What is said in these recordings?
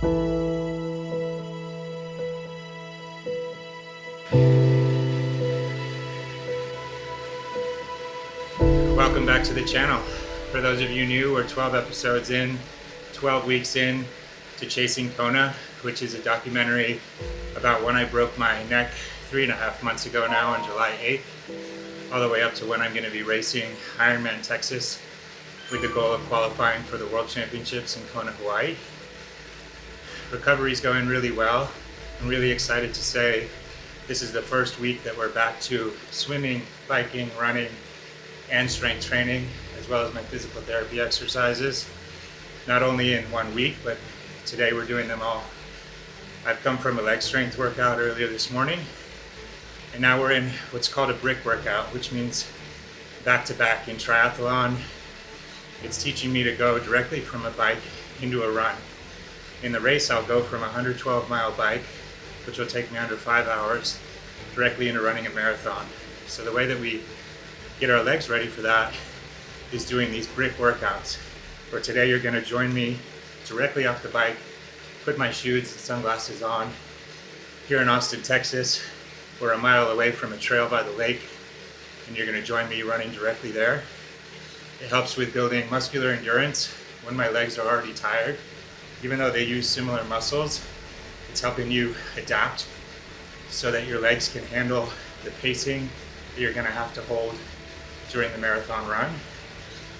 Welcome back to the channel. For those of you new, we're 12 episodes in, 12 weeks in to Chasing Kona, which is a documentary about when I broke my neck 3.5 months ago now on July 8th, all the way up to when I'm going to be racing Ironman Texas with the goal of qualifying for the World Championships in Kona, Hawaii. Recovery's going really well. I'm really excited to say this is the first week that we're back to swimming, biking, running, and strength training, as well as my physical therapy exercises, not only in 1 week, but today we're doing them all. I've come from a leg strength workout earlier this morning, and now we're in what's called a brick workout, which means back-to-back in triathlon. It's teaching me to go directly from a bike into a run. In the race, I'll go from a 112-mile bike, which will take me under 5 hours, directly into running a marathon. So the way that we get our legs ready for that is doing these brick workouts, where today you're going to join me directly off the bike, put my shoes and sunglasses on. Here in Austin, Texas, we're a mile away from a trail by the lake, and you're going to join me running directly there. It helps with building muscular endurance when my legs are already tired. Even though they use similar muscles, it's helping you adapt so that your legs can handle the pacing that you're going to have to hold during the marathon run.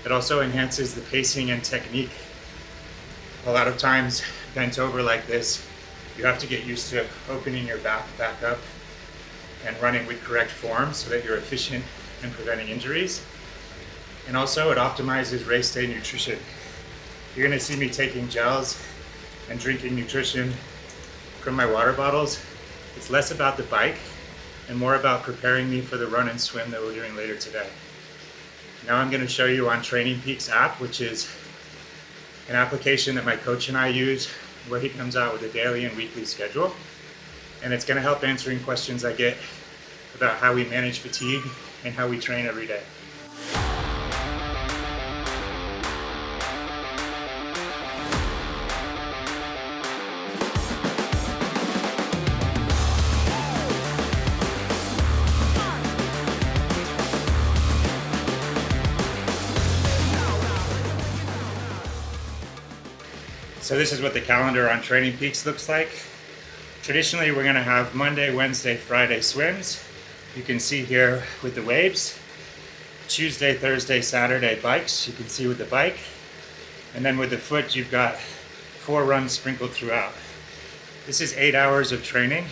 It also enhances the pacing and technique. A lot of times, bent over like this, you have to get used to opening your back up and running with correct form so that you're efficient in preventing injuries. And also it optimizes race day nutrition. You're gonna see me taking gels and drinking nutrition from my water bottles. It's less about the bike and more about preparing me for the run and swim that we're doing later today. Now I'm going to show you on TrainingPeaks app, which is an application that my coach and I use, where he comes out with a daily and weekly schedule. And it's going to help answering questions I get about how we manage fatigue and how we train every day. So this is what the calendar on TrainingPeaks looks like. Traditionally, we're going to have Monday, Wednesday, Friday swims. You can see here with the waves. Tuesday, Thursday, Saturday bikes. You can see with the bike. And then with the foot, you've got 4 runs sprinkled throughout. This is 8 hours of training.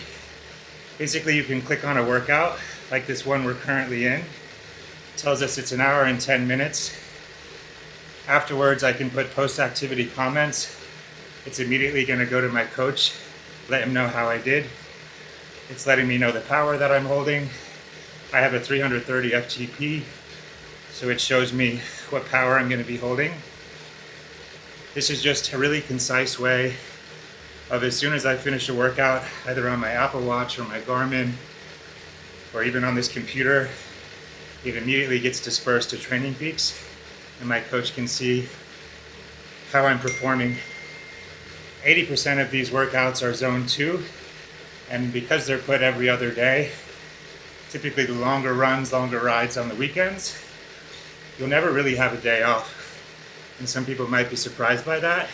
Basically, you can click on a workout like this one we're currently in. It tells us it's 1 hour and 10 minutes. Afterwards, I can put post-activity comments. It's immediately going to go to my coach, let him know how I did. It's letting me know the power that I'm holding. I have a 330 FTP, so it shows me what power I'm going to be holding. This is just a really concise way of, as soon as I finish a workout, either on my Apple Watch or my Garmin, or even on this computer, it immediately gets dispersed to TrainingPeaks, and my coach can see how I'm performing. 80% of these workouts are zone 2, and because they're put every other day, typically the longer runs, longer rides on the weekends, you'll never really have a day off. And some people might be surprised by that,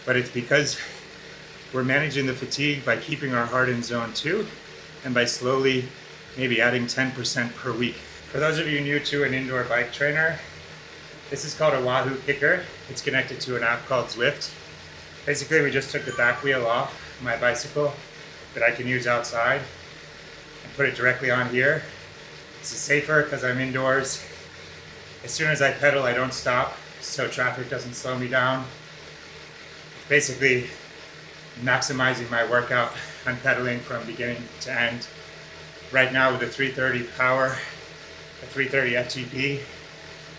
but it's because we're managing the fatigue by keeping our heart in zone 2 and by slowly maybe adding 10% per week. For those of you new to an indoor bike trainer, this is called a Wahoo Kicker. It's connected to an app called Zwift. Basically, we just took the back wheel off my bicycle that I can use outside and put it directly on here. This is safer because I'm indoors. As soon as I pedal, I don't stop, so traffic doesn't slow me down. Basically, maximizing my workout. I'm pedaling from beginning to end. Right now with a 330 power, a 330 FTP,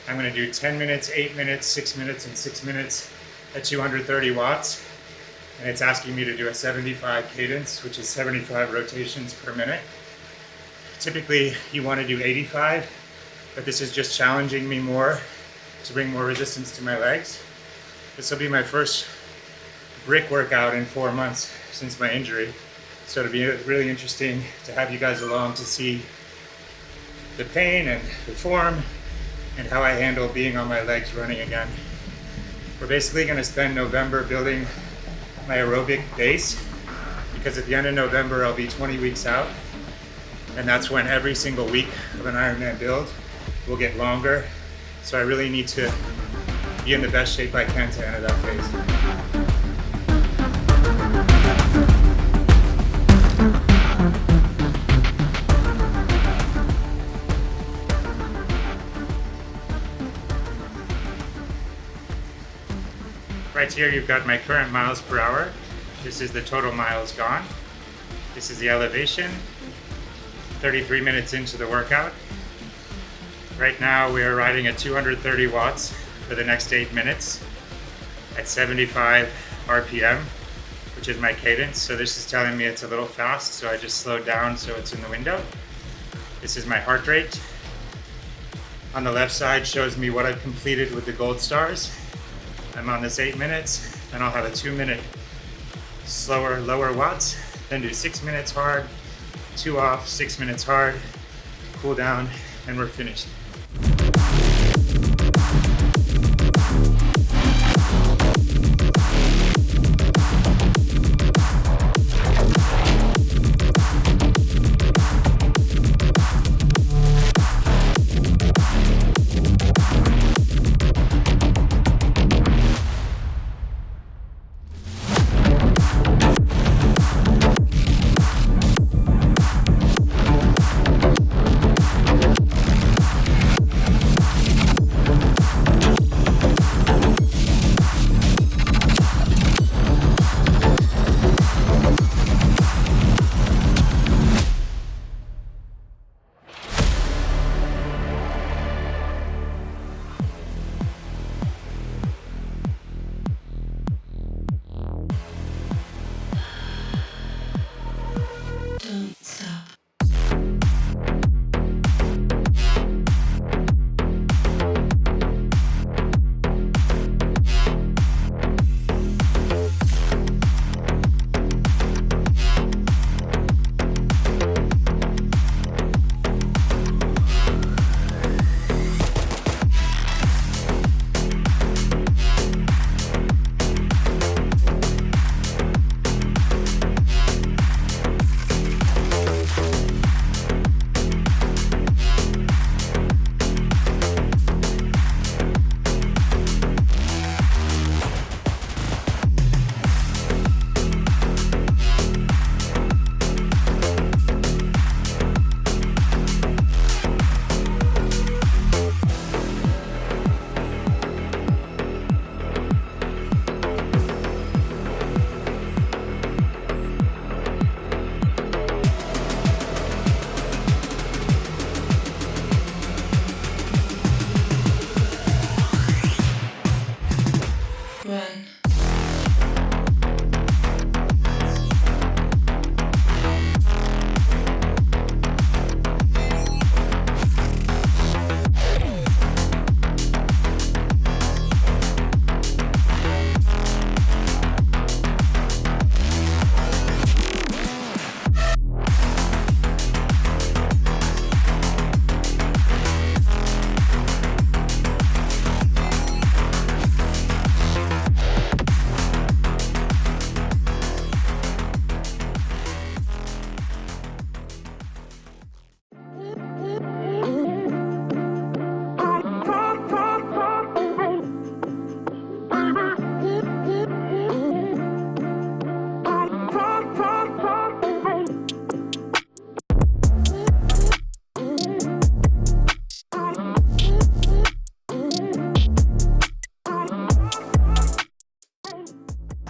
I'm going to do 10 minutes, 8 minutes, 6 minutes, and 6 minutes at 230 watts. And it's asking me to do a 75 cadence, which is 75 rotations per minute. Typically, you want to do 85, but this is just challenging me more to bring more resistance to my legs. This will be my first brick workout in 4 months since my injury. So it'll be really interesting to have you guys along to see the pain and the form and how I handle being on my legs running again. We're basically going to spend November building my aerobic base, because at the end of November I'll be 20 weeks out, and that's when every single week of an Ironman build will get longer. So I really need to be in the best shape I can to enter that phase. Right here you've got my current miles per hour. This is the total miles gone. This is the elevation, 33 minutes into the workout. Right now we are riding at 230 watts for the next 8 minutes at 75 RPM, which is my cadence. So this is telling me it's a little fast, so I just slowed down so it's in the window. This is my heart rate. On the left side shows me what I've completed with the gold stars. I'm on this 8 minutes, and I'll have a 2-minute slower, lower watts, then do 6 minutes hard, 2 off, 6 minutes hard, cool down, and we're finished.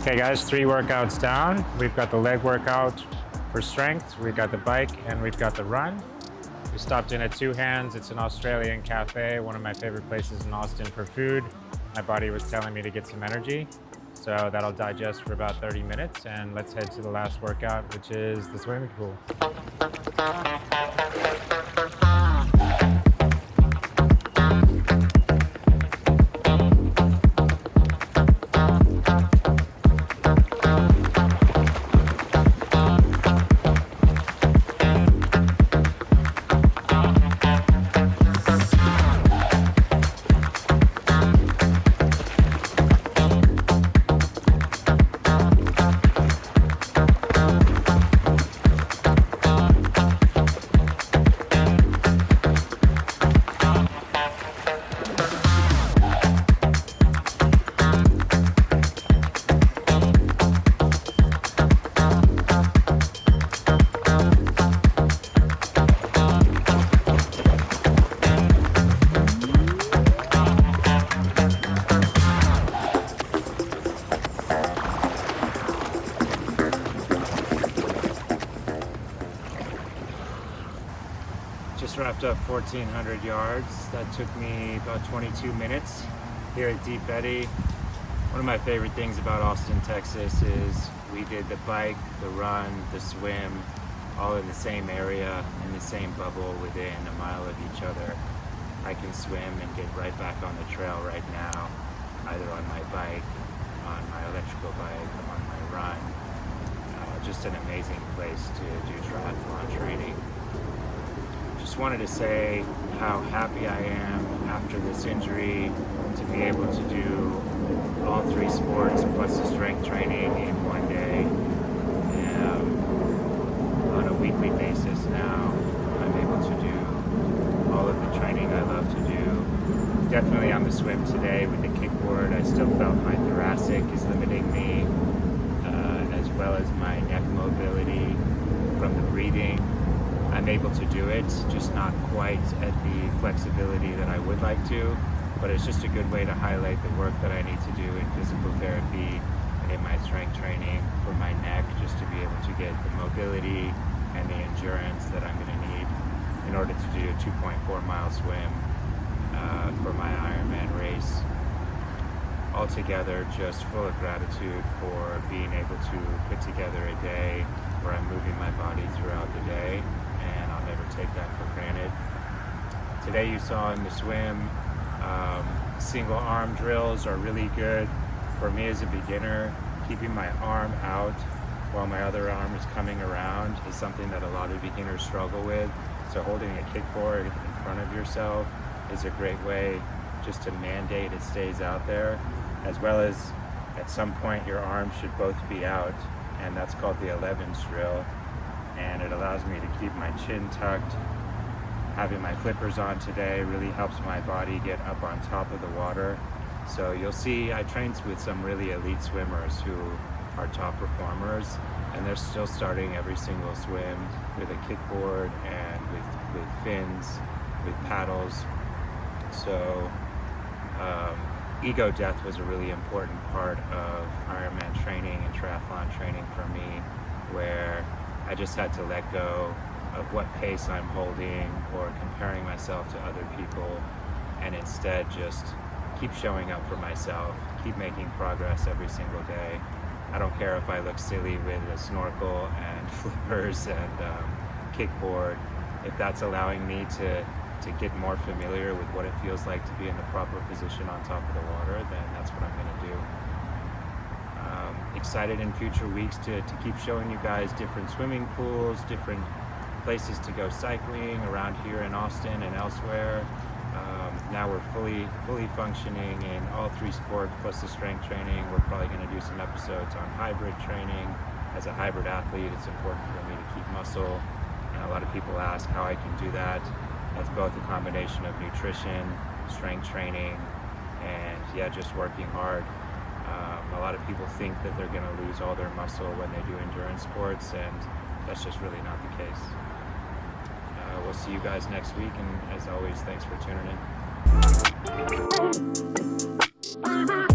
Okay guys, 3 workouts down. We've got the leg workout for strength, we've got the bike, and we've got the run. We stopped in at Two Hands. It's an Australian cafe, one of my favorite places in Austin for food. My body was telling me to get some energy, so that'll digest for about 30 minutes, and let's head to the last workout, which is the swimming pool. Just wrapped up 1,400 yards. That took me about 22 minutes here at Deep Eddy. One of my favorite things about Austin, Texas is we did the bike, the run, the swim, all in the same area, in the same bubble within a mile of each other. I can swim and get right back on the trail right now, either on my bike, on my electrical bike, on my run. Just an amazing place to do triathlon training. Just wanted to say how happy I am after this injury to be able to do all three sports plus the strength training in one day. On a weekly basis now, I'm able to do all of the training I love to do. Definitely on the swim today with the kickboard, I still felt my thoracic is limiting me, as well as my neck mobility from the breathing. I'm able to do it, just not quite at the flexibility that I would like to, but it's just a good way to highlight the work that I need to do in physical therapy and in my strength training for my neck, just to be able to get the mobility and the endurance that I'm going to need in order to do a 2.4 mile swim for my Ironman race. Altogether, just full of gratitude for being able to put together a day where I'm moving my body throughout the day, and I'll never take that for granted. Today you saw in the swim, single arm drills are really good for me as a beginner. Keeping my arm out while my other arm is coming around is something that a lot of beginners struggle with. So holding a kickboard in front of yourself is a great way just to mandate it stays out there, as well as at some point your arms should both be out, and that's called the 11s drill, and it allows me to keep my chin tucked. Having my flippers on today really helps my body get up on top of the water. So you'll see I train with some really elite swimmers who are top performers, and they're still starting every single swim with a kickboard and with fins, with paddles. So ego death was a really important part of Ironman training and triathlon training for me, where I just had to let go of what pace I'm holding or comparing myself to other people, and instead just keep showing up for myself, keep making progress every single day. I don't care if I look silly with a snorkel and flippers and kickboard. If that's allowing me to get more familiar with what it feels like to be in the proper position on top of the water, then that's what I'm going to do. Excited in future weeks to keep showing you guys different swimming pools, different places to go cycling around here in Austin and elsewhere. Now we're fully functioning in all three sports plus the strength training. We're probably going to do some episodes on hybrid training. As a hybrid athlete, it's important for me to keep muscle, and a lot of people ask how I can do that. That's both a combination of nutrition, strength training, and just working hard. A lot of people think that they're going to lose all their muscle when they do endurance sports, and that's just really not the case. We'll see you guys next week, and as always, thanks for tuning in.